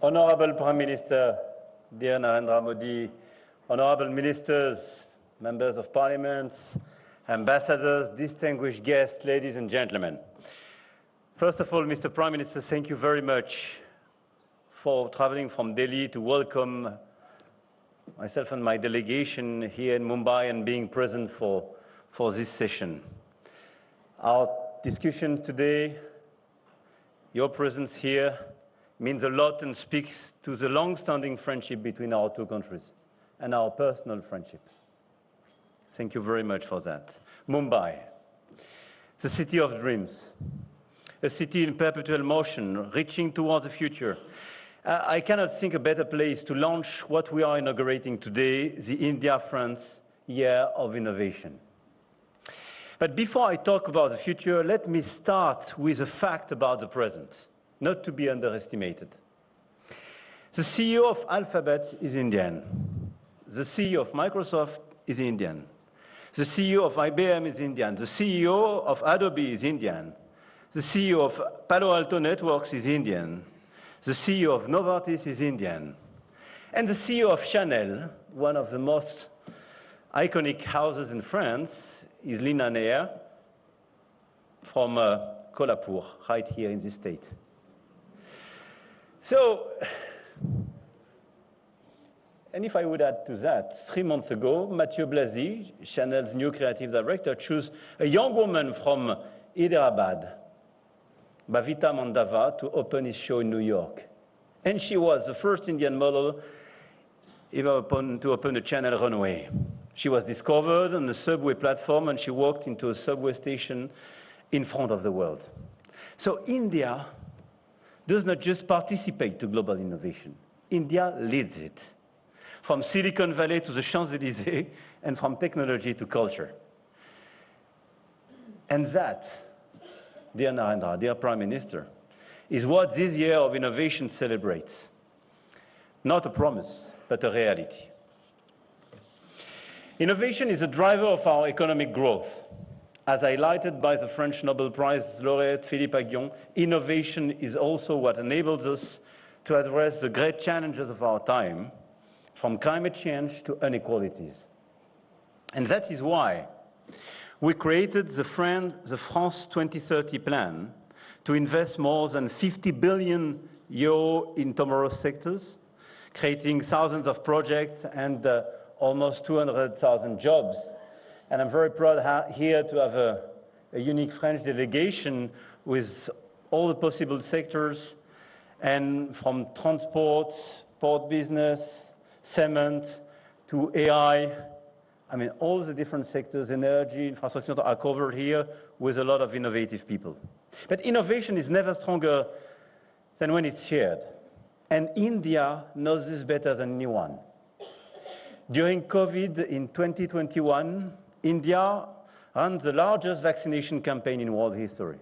Honorable Prime Minister, dear Narendra Modi, honorable ministers, members of parliament, ambassadors, distinguished guests, ladies and gentlemen. First of all, Mr. Prime Minister, thank you very much for traveling from Delhi to welcome myself and my delegation here in Mumbai and being present for this session. Our discussion today, your presence here, means a lot and speaks to the long-standing friendship between our two countries and our personal friendship. Thank you very much for that. Mumbai, the city of dreams, a city in perpetual motion, reaching toward the future. I cannot think a better place to launch what we are inaugurating today, the India-France Year of Innovation. But before I talk about the future, let me start with a fact about the present, not to be underestimated. The CEO of Alphabet is Indian. The CEO of Microsoft is Indian. The CEO of IBM is Indian. The CEO of Adobe is Indian. The CEO of Palo Alto Networks is Indian. The CEO of Novartis is Indian. And the CEO of Chanel, one of the most iconic houses in France, is Lina Nair from Kolhapur, right here in this state. So, and if I would add to that, 3 months ago, Mathieu Blasi, Chanel's new creative director, chose a young woman from Hyderabad, Bhavita Mandava, to open his show in New York. And she was the first Indian model ever to open a Chanel runway. She was discovered on the subway platform and she walked into a subway station in front of the world. So India does not just participate to global innovation. India leads it, from Silicon Valley to the Champs-Élysées and from technology to culture. And that, dear Narendra, dear Prime Minister, is what this year of innovation celebrates. Not a promise, but a reality. Innovation is a driver of our economic growth. As highlighted by the French Nobel Prize laureate Philippe Aghion, innovation is also what enables us to address the great challenges of our time, from climate change to inequalities. And that is why we created the France 2030 plan to invest more than 50 billion euro in tomorrow's sectors, creating thousands of projects and almost 200,000 jobs. And I'm very proud here to have a unique French delegation with all the possible sectors, and from transport, port business, cement, to AI. I mean, all the different sectors, energy, infrastructure, are covered here with a lot of innovative people. But innovation is never stronger than when it's shared. And India knows this better than anyone. During COVID in 2021, India ran the largest vaccination campaign in world history.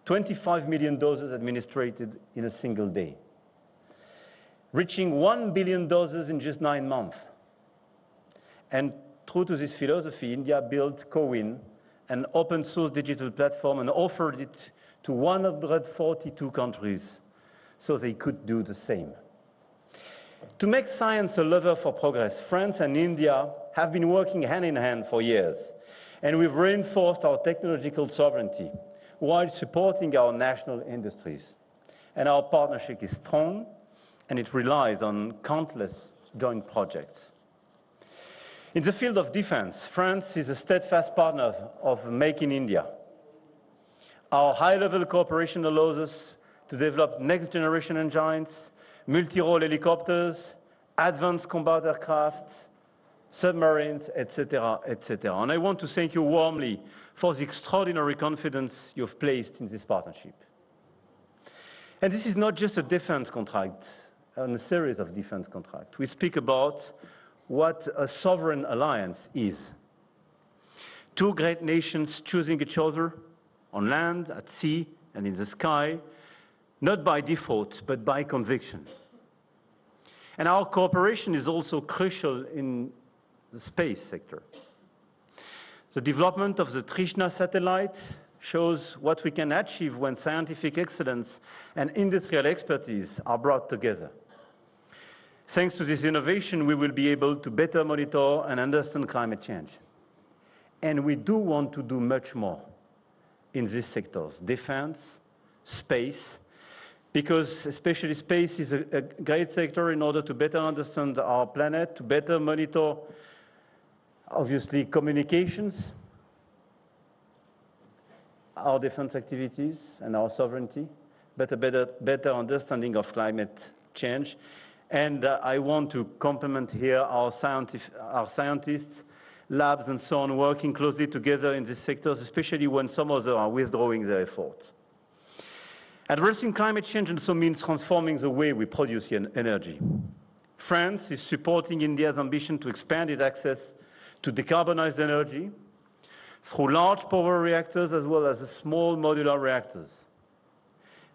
25 million doses administered in a single day, reaching 1 billion doses in just 9 months. And true to this philosophy, India built CoWIN, an open source digital platform, and offered it to 142 countries so they could do the same. To make science a lever for progress, France and India have been working hand in hand for years, and we've reinforced our technological sovereignty while supporting our national industries. And our partnership is strong, and it relies on countless joint projects. In the field of defense, France is a steadfast partner of Make in India. Our high-level cooperation allows us to develop next-generation engines, multi-role helicopters, advanced combat aircraft, submarines, etc., etc. And I want to thank you warmly for the extraordinary confidence you've placed in this partnership. And this is not just a defense contract, and a series of defense contracts. We speak about what a sovereign alliance is. Two great nations choosing each other on land, at sea, and in the sky, not by default, but by conviction. And our cooperation is also crucial in the space sector. The development of the Trishna satellite shows what we can achieve when scientific excellence and industrial expertise are brought together. Thanks to this innovation, we will be able to better monitor and understand climate change. And we do want to do much more in these sectors, defense, space, because especially space is a great sector in order to better understand our planet, to better monitor, obviously, communications, our defense activities and our sovereignty, but a better understanding of climate change. And I want to compliment here our scientists, labs and so on, working closely together in these sectors, especially when some others are withdrawing their efforts. Addressing climate change also means transforming the way we produce energy. France is supporting India's ambition to expand its access to decarbonized energy through large power reactors as well as small modular reactors.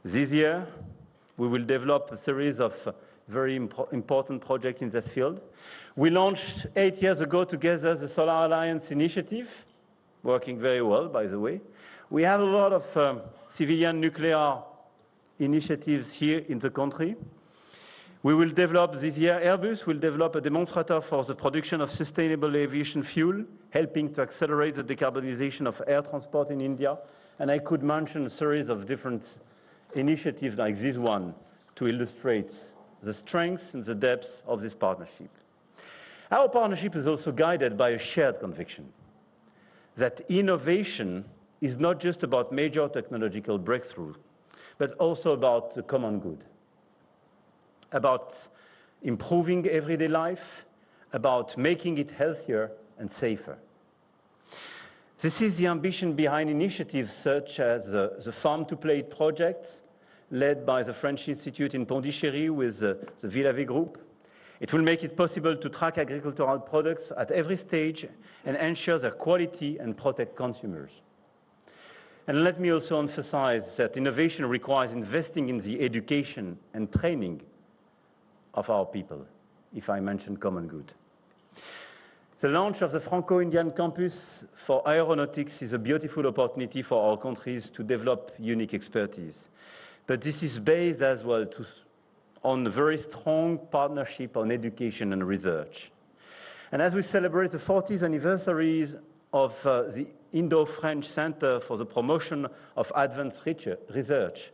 This year, we will develop a series of very important projects in this field. We launched 8 years ago together the Solar Alliance initiative, working very well, by the way. We have a lot of civilian nuclear initiatives here in the country. We will develop this year, Airbus will develop a demonstrator for the production of sustainable aviation fuel, helping to accelerate the decarbonization of air transport in India. And I could mention a series of different initiatives like this one to illustrate the strengths and the depths of this partnership. Our partnership is also guided by a shared conviction that innovation is not just about major technological breakthrough, but also about the common good, about improving everyday life, about making it healthier and safer. This is the ambition behind initiatives such as the Farm to Plate project, led by the French Institute in Pondichéry with the Villavet Group. It will make it possible to track agricultural products at every stage and ensure their quality and protect consumers. And let me also emphasize that innovation requires investing in the education and training of our people, if I mention common good. The launch of the Franco-Indian campus for aeronautics is a beautiful opportunity for our countries to develop unique expertise. But this is based as well on a very strong partnership on education and research. And as we celebrate the 40th anniversary of the Indo-French Center for the Promotion of Advanced Research,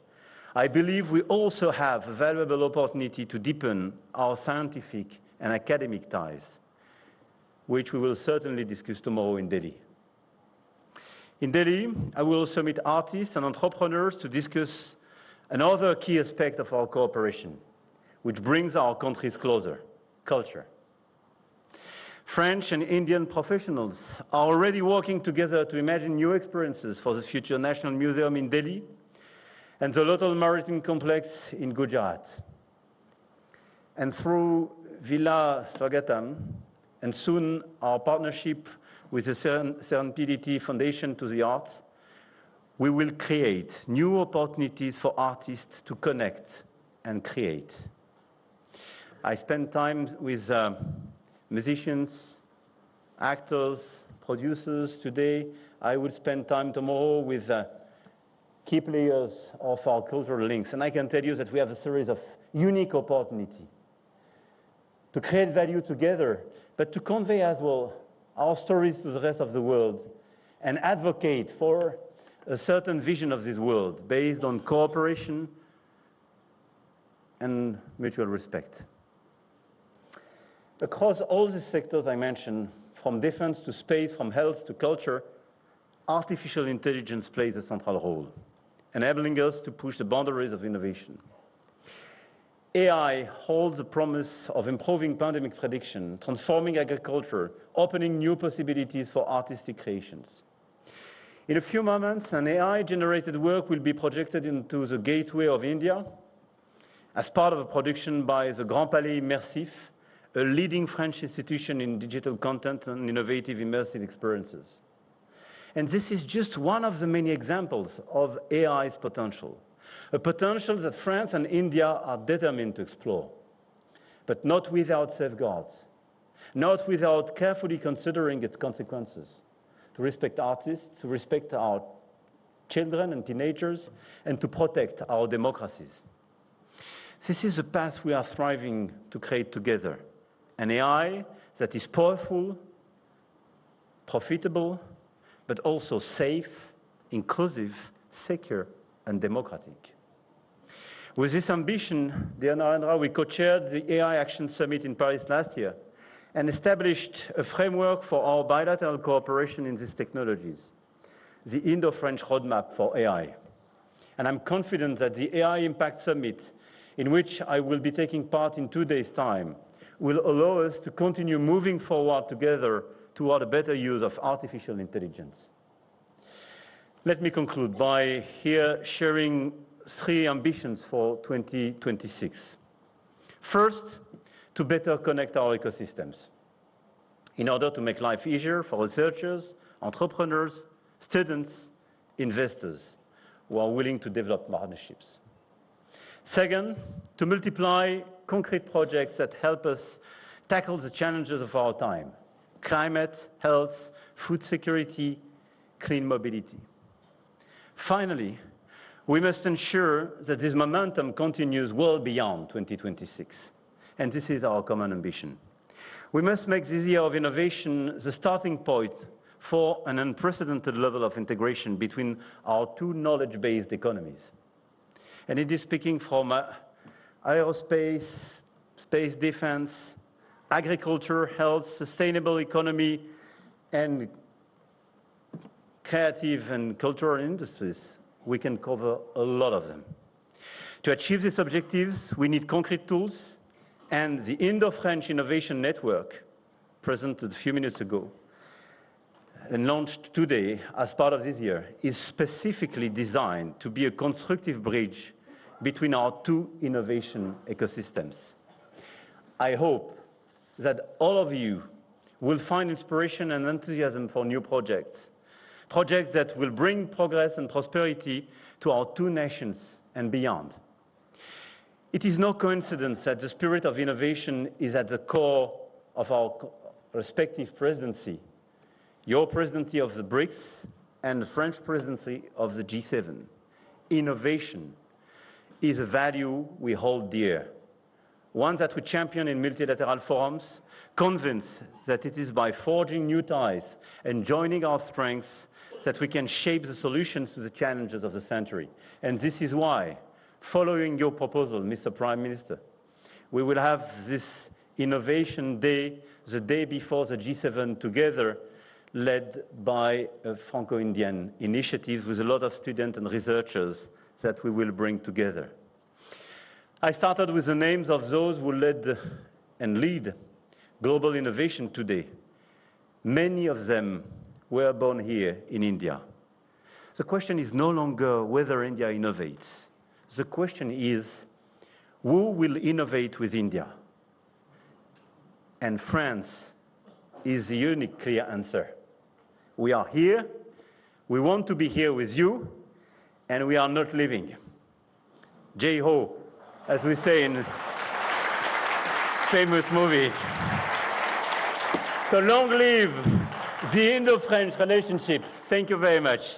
I believe we also have a valuable opportunity to deepen our scientific and academic ties, which we will certainly discuss tomorrow in Delhi. In Delhi, I will also meet artists and entrepreneurs to discuss another key aspect of our cooperation, which brings our countries closer, culture. French and Indian professionals are already working together to imagine new experiences for the future National Museum in Delhi and the Lothal Maritime Complex in Gujarat. And through Villa Swagatam, and soon our partnership with the Serendipity Foundation to the Arts, we will create new opportunities for artists to connect and create. I spend time with musicians, actors, producers today. I will spend time tomorrow with key players of our cultural links. And I can tell you that we have a series of unique opportunities to create value together, but to convey as well our stories to the rest of the world and advocate for a certain vision of this world based on cooperation and mutual respect. Across all these sectors I mentioned, from defense to space, from health to culture, artificial intelligence plays a central role, enabling us to push the boundaries of innovation. AI holds the promise of improving pandemic prediction, transforming agriculture, opening new possibilities for artistic creations. In a few moments, an AI-generated work will be projected into the gateway of India as part of a production by the Grand Palais Immersif, a leading French institution in digital content and innovative immersive experiences. And this is just one of the many examples of AI's potential, a potential that France and India are determined to explore, but not without safeguards, not without carefully considering its consequences, to respect artists, to respect our children and teenagers, and to protect our democracies. This is the path we are striving to create together, an AI that is powerful, profitable, but also safe, inclusive, secure, and democratic. With this ambition, dear Narendra, we co-chaired the AI Action Summit in Paris last year and established a framework for our bilateral cooperation in these technologies, the Indo-French Roadmap for AI. And I'm confident that the AI Impact Summit, in which I will be taking part in 2 days' time, will allow us to continue moving forward together toward a better use of artificial intelligence. Let me conclude by here sharing 3 ambitions for 2026. First, to better connect our ecosystems in order to make life easier for researchers, entrepreneurs, students, investors who are willing to develop partnerships. Second, to multiply concrete projects that help us tackle the challenges of our time: climate, health, food security, clean mobility. Finally, we must ensure that this momentum continues well beyond 2026. And this is our common ambition. We must make this year of innovation the starting point for an unprecedented level of integration between our 2 knowledge-based economies. And it is speaking from aerospace, space defense, agriculture, health, sustainable economy, and creative and cultural industries. We can cover a lot of them. To achieve these objectives, we need concrete tools, and the Indo-French Innovation Network, presented a few minutes ago and launched today as part of this year, is specifically designed to be a constructive bridge between our 2 innovation ecosystems. I hope that all of you will find inspiration and enthusiasm for new projects that will bring progress and prosperity to our 2 nations and beyond. It is no coincidence that the spirit of innovation is at the core of our respective presidency, your presidency of the BRICS and the French presidency of the G7. Innovation is a value we hold dear, one that we champion in multilateral forums, convinced that it is by forging new ties and joining our strengths that we can shape the solutions to the challenges of the century. And this is why, following your proposal, Mr. Prime Minister, we will have this Innovation Day, the day before the G7 together, led by a Franco-Indian initiative with a lot of students and researchers that we will bring together. I started with the names of those who led and lead global innovation today. Many of them were born here in India. The question is no longer whether India innovates. The question is, who will innovate with India? And France is the unique clear answer. We are here, we want to be here with you, and we are not leaving. Jai-ho, as we say in a famous movie. So long live the Indo-French relationship. Thank you very much.